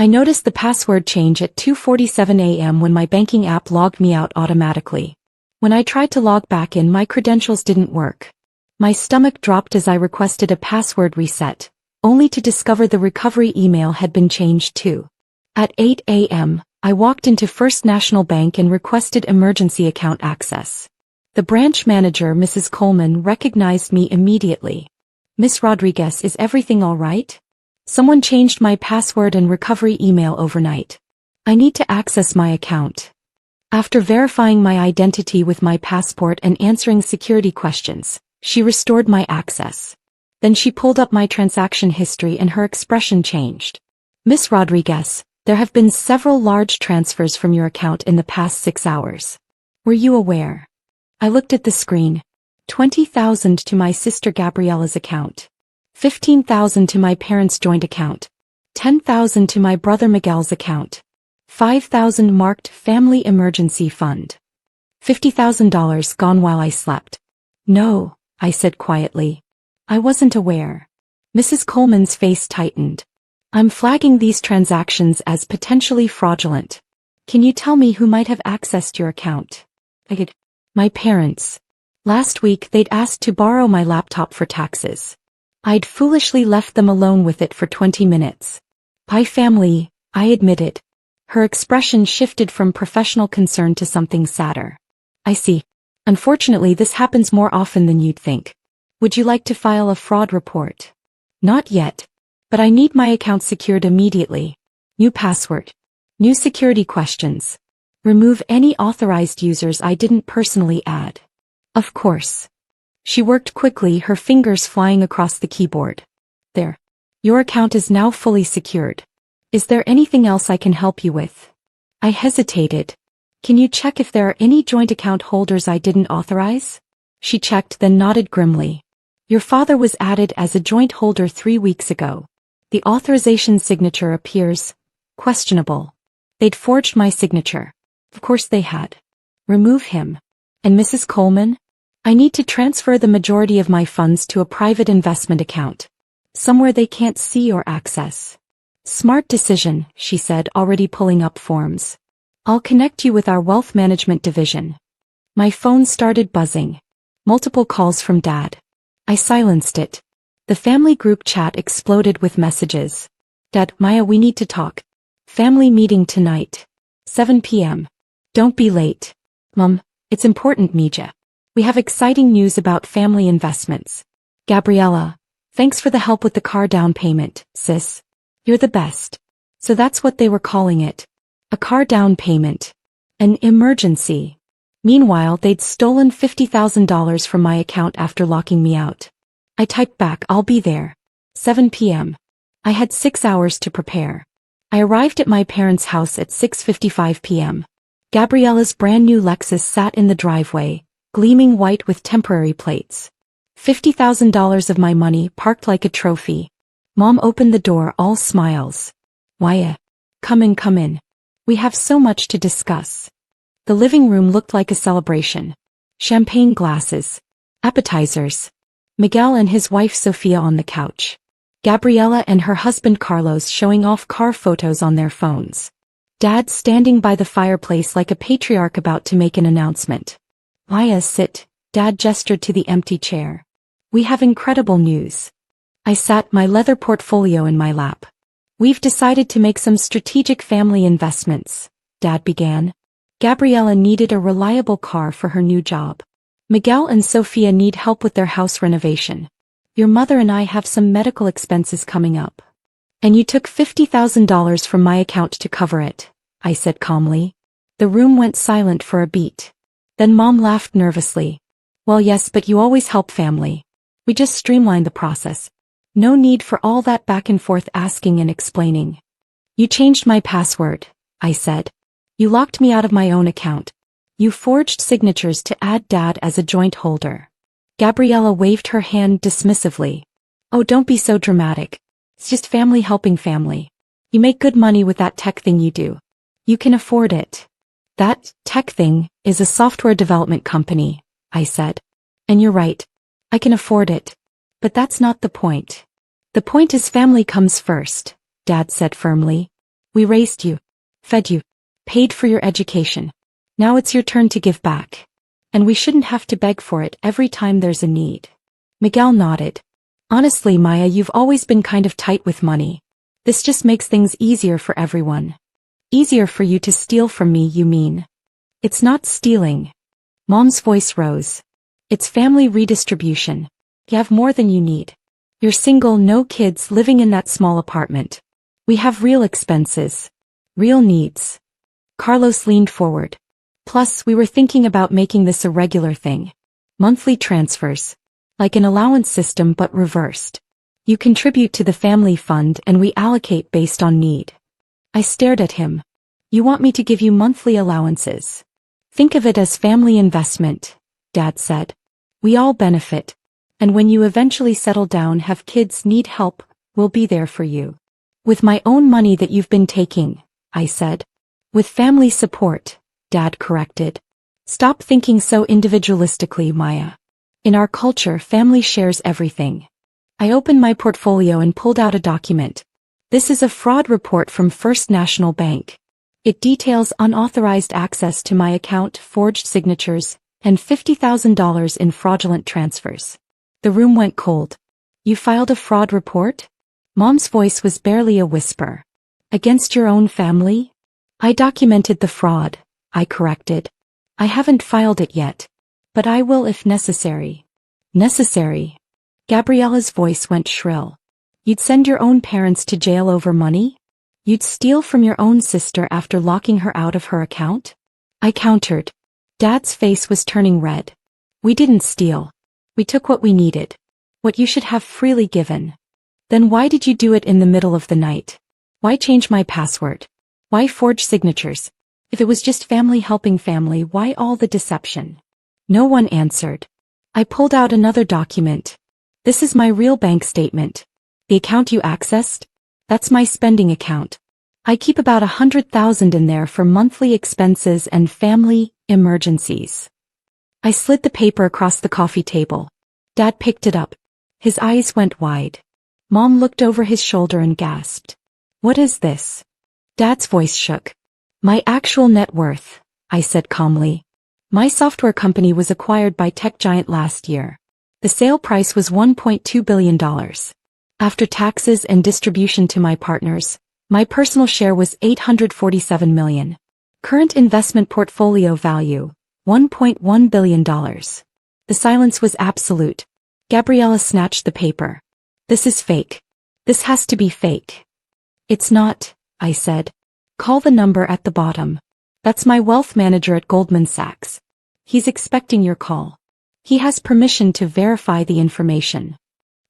I noticed the password change at 2:47 a.m. when my banking app logged me out automatically. When I tried to log back in, my credentials didn't work. My stomach dropped as I requested a password reset, only to discover the recovery email had been changed too. At 8 a.m., I walked into First National Bank and requested emergency account access. The branch manager, Mrs. Coleman, recognized me immediately. "Miss Rodriguez, is everything all right? Someone changed my password and recovery email overnight. I need to access my account." After verifying my identity with my passport and answering security questions, she restored my access. Then she pulled up my transaction history and her expression changed. "Miss Rodriguez, there have been several large transfers from your account in the past 6 hours. Were you aware?" I looked at the screen. 20,000 to my sister Gabriella's account. 15,000 to my parents' joint account. 10,000 to my brother Miguel's account. 5,000 marked Family Emergency Fund. $50,000 gone while I slept. "No," I said quietly. "I wasn't aware." Mrs. Coleman's face tightened. "I'm flagging these transactions as potentially fraudulent. Can you tell me who might have accessed your account?" "My parents. Last week they'd asked to borrow my laptop for taxes. I'd foolishly left them alone with it for 20 minutes. "By family," I admitted. Her expression shifted from professional concern to something sadder. "I see. Unfortunately, this happens more often than you'd think. Would you like to file a fraud report?" "Not yet. But I need my account secured immediately. New password. New security questions. Remove any authorized users I didn't personally add." "Of course." She worked quickly, her fingers flying across the keyboard. "There. Your account is now fully secured. Is there anything else I can help you with?" I hesitated. "Can you check if there are any joint account holders I didn't authorize?" She checked, then nodded grimly. "Your father was added as a joint holder 3 weeks ago. The authorization signature appears questionable. They'd forged my signature." Of course they had. "Remove him." "And Mrs. Coleman? I need to transfer the majority of my funds to a private investment account. Somewhere they can't see or access." "Smart decision," she said, already pulling up forms. "I'll connect you with our wealth management division." My phone started buzzing. Multiple calls from Dad. I silenced it. The family group chat exploded with messages. "Dad, Maya, we need to talk. Family meeting tonight. 7 p.m. Don't be late." "Mom, it's important, Mija. We have exciting news about family investments." "Gabriella, thanks for the help with the car down payment, sis. You're the best." So that's what they were calling it. A car down payment. An emergency. Meanwhile, they'd stolen $50,000 from my account after locking me out. I typed back, "I'll be there. 7 p.m. I had 6 hours to prepare. I arrived at my parents' house at 6:55 p.m. Gabriella's brand new Lexus sat in the driveway, gleaming white with temporary plates. $50,000 of my money parked like a trophy. Mom opened the door, all smiles. "Maya, come in, come in. We have so much to discuss." The living room looked like a celebration. Champagne glasses. Appetizers. Miguel and his wife Sofia on the couch. Gabriella and her husband Carlos showing off car photos on their phones. Dad standing by the fireplace like a patriarch about to make an announcement. "Maya, sit." Dad gestured to the empty chair. "We have incredible news." I sat, my leather portfolio in my lap. "We've decided to make some strategic family investments," Dad began. Gabriella needed a reliable car for her new job. Miguel and Sofia need help with their house renovation. Your mother and I have some medical expenses coming up. And you took $50,000 from my account to cover it, I said calmly. The room went silent for a beat. Then Mom laughed nervously. "Well, yes, but you always help family. We just streamlined the process. No need for all that back and forth asking and explaining." "You changed my password," I said. "You locked me out of my own account. You forged signatures to add Dad as a joint holder." Gabriella waved her hand dismissively. "Oh, don't be so dramatic. It's just family helping family. You make good money with that tech thing you do. You can afford it." "That tech thing is a software development company," I said. "And you're right. I can afford it. But that's not the point. The point is family comes first," Dad said firmly. We raised you, fed you, paid for your education. Now it's your turn to give back. And we shouldn't have to beg for it every time there's a need. Miguel nodded. Honestly, Maya, you've always been kind of tight with money. This just makes things easier for everyone. Easier for you to steal from me, you mean? It's not stealing. Mom's voice rose. It's family redistribution. You have more than you need. You're single, no kids, living in that small apartment. We have real expenses. Real needs. Carlos leaned forward. Plus, we were thinking about making this a regular thing. Monthly transfers. Like an allowance system but reversed. You contribute to the family fund and we allocate based on need. I stared at him. You want me to give you monthly allowances? Think of it as family investment, Dad said. We all benefit. And when you eventually settle down, have kids, need help, we'll be there for you. With my own money that you've been taking, I said. With family support, Dad corrected. Stop thinking so individualistically, Maya. In our culture, family shares everything. I opened my portfolio and pulled out a document. This is a fraud report from First National Bank. It details unauthorized access to my account, forged signatures, and $50,000 in fraudulent transfers. The room went cold. You filed a fraud report? Mom's voice was barely a whisper. Against your own family? I documented the fraud, I corrected. I haven't filed it yet. But I will if necessary. Necessary? Gabriella's voice went shrill. You'd send your own parents to jail over money? You'd steal from your own sister after locking her out of her account? I countered. Dad's face was turning red. We didn't steal. We took what we needed. What you should have freely given. Then why did you do it in the middle of the night? Why change my password? Why forge signatures? If it was just family helping family, why all the deception? No one answered. I pulled out another document. This is my real bank statement. The account you accessed? That's my spending account. I keep about $100,000 in there for monthly expenses and family emergencies. I slid the paper across the coffee table. Dad picked it up. His eyes went wide. Mom looked over his shoulder and gasped. What is this? Dad's voice shook. My actual net worth, I said calmly. My software company was acquired by tech giant last year. The sale price was $1.2 billion. After taxes and distribution to my partners, my personal share was $847 million. Current investment portfolio value, $1.1 billion. The silence was absolute. Gabriella snatched the paper. This is fake. This has to be fake. It's not, I said. Call the number at the bottom. That's my wealth manager at Goldman Sachs. He's expecting your call. He has permission to verify the information.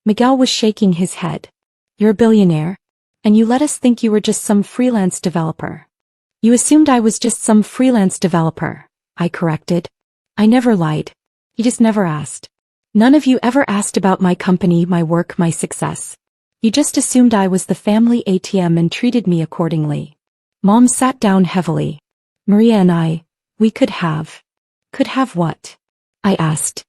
Miguel was shaking his head. You're a billionaire? And you let us think you were just some freelance developer. You assumed I was just some freelance developer, I corrected. I never lied. You just never asked. None of you ever asked about my company, my work, my success. You just assumed I was the family ATM and treated me accordingly. Mom sat down heavily. Maria and I, we could have. Could have what? I asked.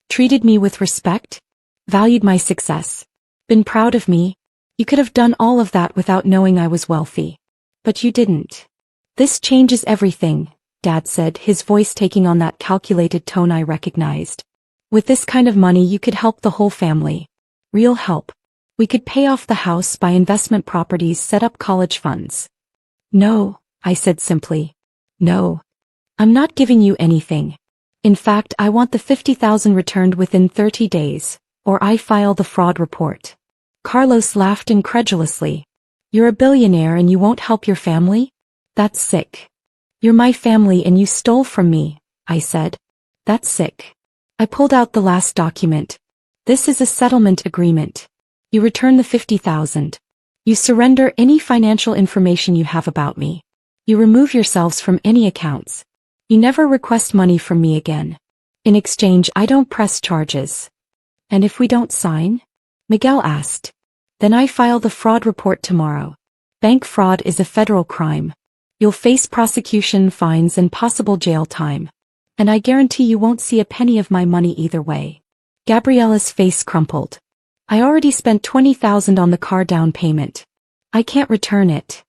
Treated me with respect? Valued my success? Been proud of me? You could have done all of that without knowing I was wealthy. But you didn't. This changes everything, Dad said, his voice taking on that calculated tone I recognized. With this kind of money you could help the whole family. Real help. We could pay off the house, buy investment properties, set up college funds. No, I said simply. No. I'm not giving you anything. In fact, I want the $50,000 returned within 30 days, or I file the fraud report. Carlos laughed incredulously. You're a billionaire and you won't help your family? That's sick. You're my family and you stole from me, I said. That's sick. I pulled out the last document. This is a settlement agreement. You return the $50,000. You surrender any financial information you have about me. You remove yourselves from any accounts. You never request money from me again. In exchange, I don't press charges. And if we don't sign? Miguel asked. Then I file the fraud report tomorrow. Bank fraud is a federal crime. You'll face prosecution, fines, and possible jail time. And I guarantee you won't see a penny of my money either way. Gabriella's face crumpled. I already spent $20,000 on the car down payment. I can't return it.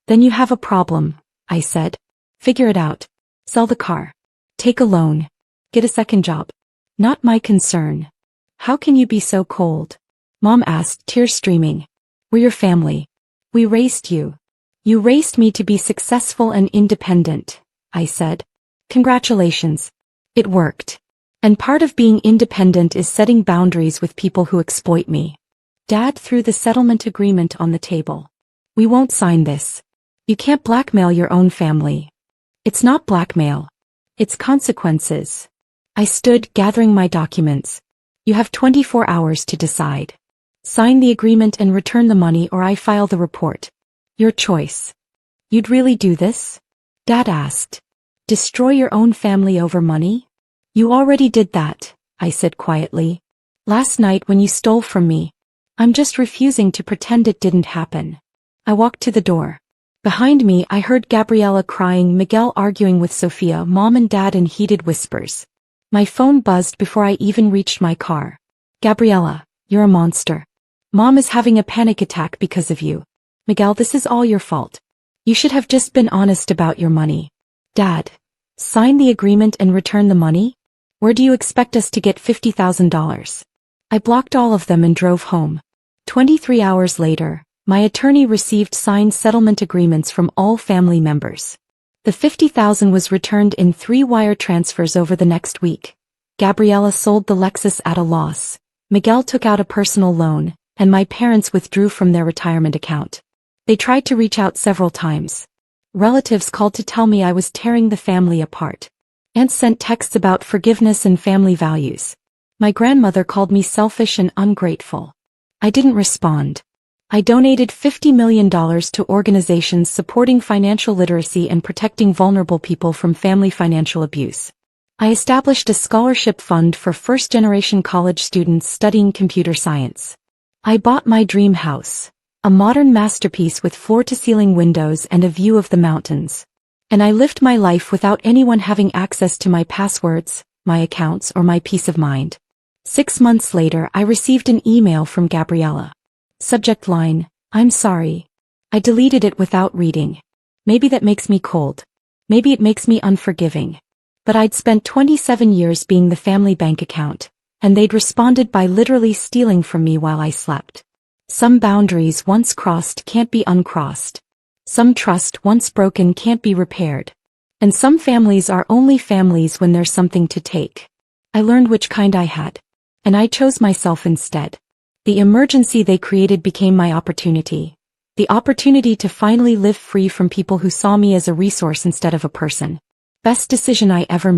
Then you have a problem, I said. Figure it out. Sell the car. Take a loan. Get a second job. Not my concern. How can you be so cold? Mom asked, tears streaming. We're your family. We raised you. You raised me to be successful and independent, I said. Congratulations. It worked. And part of being independent is setting boundaries with people who exploit me. Dad threw the settlement agreement on the table. We won't sign this. You can't blackmail your own family. It's not blackmail. It's consequences. I stood, gathering my documents. You have 24 hours to decide. Sign the agreement and return the money, or I file the report. Your choice. You'd really do this? Dad asked. Destroy your own family over money? You already did that, I said quietly. Last night when you stole from me. I'm just refusing to pretend it didn't happen. I walked to the door. Behind me I heard Gabriella crying, Miguel arguing with Sophia, Mom and Dad in heated whispers. My phone buzzed before I even reached my car. Gabriella, you're a monster. Mom is having a panic attack because of you. Miguel, this is all your fault. You should have just been honest about your money. Dad, sign the agreement and return the money? Where do you expect us to get $50,000? I blocked all of them and drove home. 23 hours later, my attorney received signed settlement agreements from all family members. The $50,000 was returned in 3 wire transfers over the next week. Gabriella sold the Lexus at a loss. Miguel took out a personal loan, and my parents withdrew from their retirement account. They tried to reach out several times. Relatives called to tell me I was tearing the family apart. Aunts sent texts about forgiveness and family values. My grandmother called me selfish and ungrateful. I didn't respond. I donated $50 million to organizations supporting financial literacy and protecting vulnerable people from family financial abuse. I established a scholarship fund for first-generation college students studying computer science. I bought my dream house, a modern masterpiece with floor-to-ceiling windows and a view of the mountains. And I lived my life without anyone having access to my passwords, my accounts, or my peace of mind. 6 months later, I received an email from Gabriella. Subject line, I'm sorry. I deleted it without reading. Maybe that makes me cold. Maybe it makes me unforgiving. But I'd spent 27 years being the family bank account, and they'd responded by literally stealing from me while I slept. Some boundaries once crossed can't be uncrossed. Some trust once broken can't be repaired. And some families are only families when there's something to take. I learned which kind I had. And I chose myself instead. The emergency they created became my opportunity. The opportunity to finally live free from people who saw me as a resource instead of a person. Best decision I ever made.